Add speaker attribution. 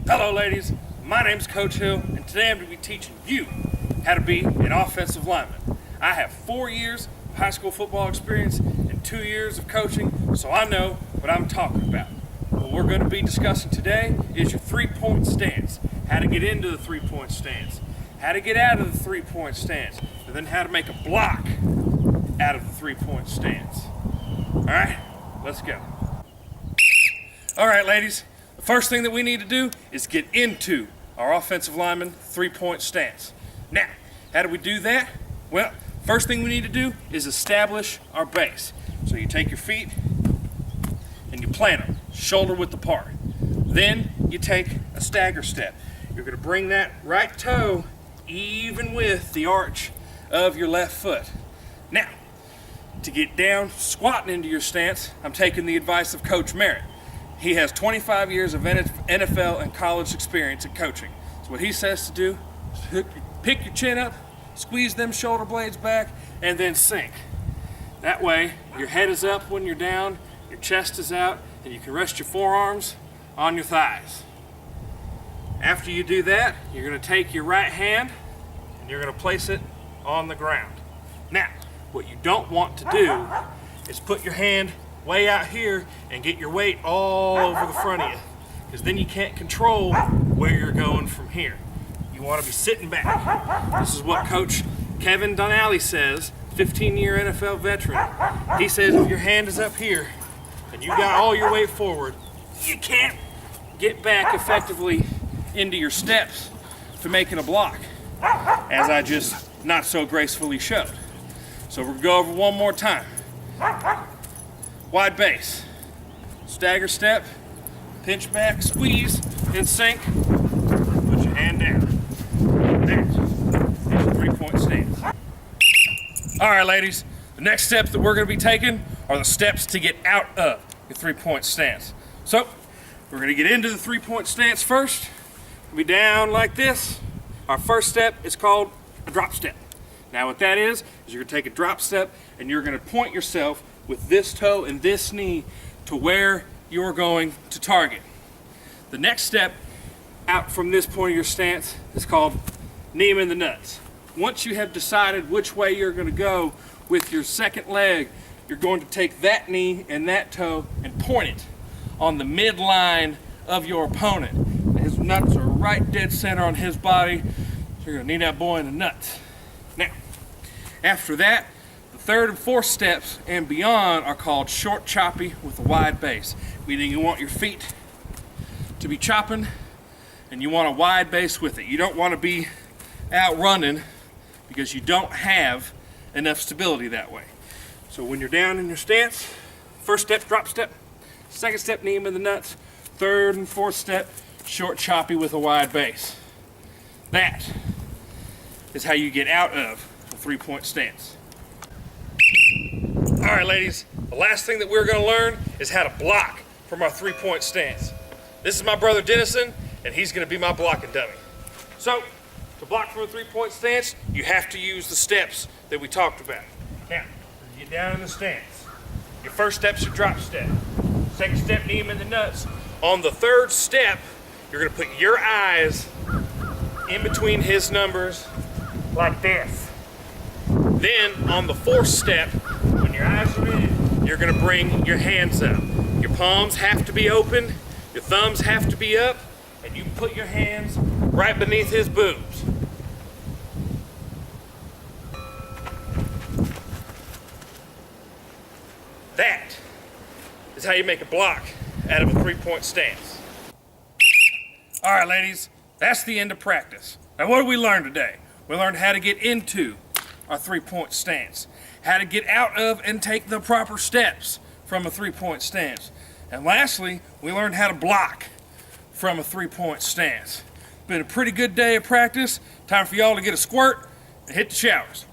Speaker 1: Hello ladies, my name's Coach Hill, and today I'm going to be teaching you how to be an offensive lineman. I have 4 years of high school football experience and 2 years of coaching, so I know what I'm talking about. What we're going to be discussing today is your three-point stance, how to get into the three-point stance, how to get out of the three-point stance, and then how to make a block out of the three-point stance. Alright, let's go. Alright ladies, the first thing that we need to do is get into our offensive lineman three-point stance. Now, how do we do that? Well, first thing we need to do is establish our base. So you take your feet and you plant them, shoulder width apart. Then you take a stagger step. You're going to bring that right toe even with the arch of your left foot. Now, to get down squatting into your stance, I'm taking the advice of Coach Merritt. He has 25 years of NFL and college experience in coaching. So what he says to do is pick your chin up, squeeze them shoulder blades back, and then sink. That way, your head is up when you're down, your chest is out, and you can rest your forearms on your thighs. After you do that, you're going to take your right hand and you're going to place it on the ground. Now, what you don't want to do is put your hand way out here and get your weight all over the front of you, because then you can't control where you're going from here. You want to be sitting back. This is what Coach Kevin Donnelly says, 15-year NFL veteran. He says if your hand is up here and you got all your weight forward, you can't get back effectively into your steps to making a block, as I just not so gracefully showed. So we're going to go over one more time. Wide base, stagger step, pinch back, squeeze, and sink. Put your hand down. There's your three-point stance. All right, ladies, the next steps that we're going to be taking are the steps to get out of your three-point stance. So, we're going to get into the three-point stance first. We'll be down like this. Our first step is called a drop step. Now what that is you're going to take a drop step and you're going to point yourself with this toe and this knee to where you're going to target. The next step out from this point of your stance is called knee 'em in the nuts. Once you have decided which way you're going to go with your second leg, you're going to take that knee and that toe and point it on the midline of your opponent. His nuts are right dead center on his body, so you're going to knee that boy in the nuts. Now, after that, the third and fourth steps and beyond are called short choppy with a wide base, meaning you want your feet to be chopping and you want a wide base with it. You don't want to be out running because you don't have enough stability that way. So when you're down in your stance, first step, drop step, second step, knee 'em in the nuts, third and fourth step, short choppy with a wide base. That is how you get out of a three-point stance. All right, ladies, the last thing that we're going to learn is how to block from our three-point stance. This is my brother Dennison, and he's going to be my blocking dummy. So, to block from a three-point stance, you have to use the steps that we talked about. Now, you get down in the stance. Your first step's your drop step. Second step, knee 'em in the nuts. On the third step, you're going to put your eyes in between his numbers like this. Then, on the fourth step, when your eyes are in, you're going to bring your hands up. Your palms have to be open, your thumbs have to be up, and you put your hands right beneath his boobs. That is how you make a block out of a three-point stance. All right, ladies, that's the end of practice. Now, what did we learn today? We learned how to get into our three-point stance, how to get out of and take the proper steps from a three-point stance. And lastly, we learned how to block from a three-point stance. Been a pretty good day of practice. Time for y'all to get a squirt and hit the showers.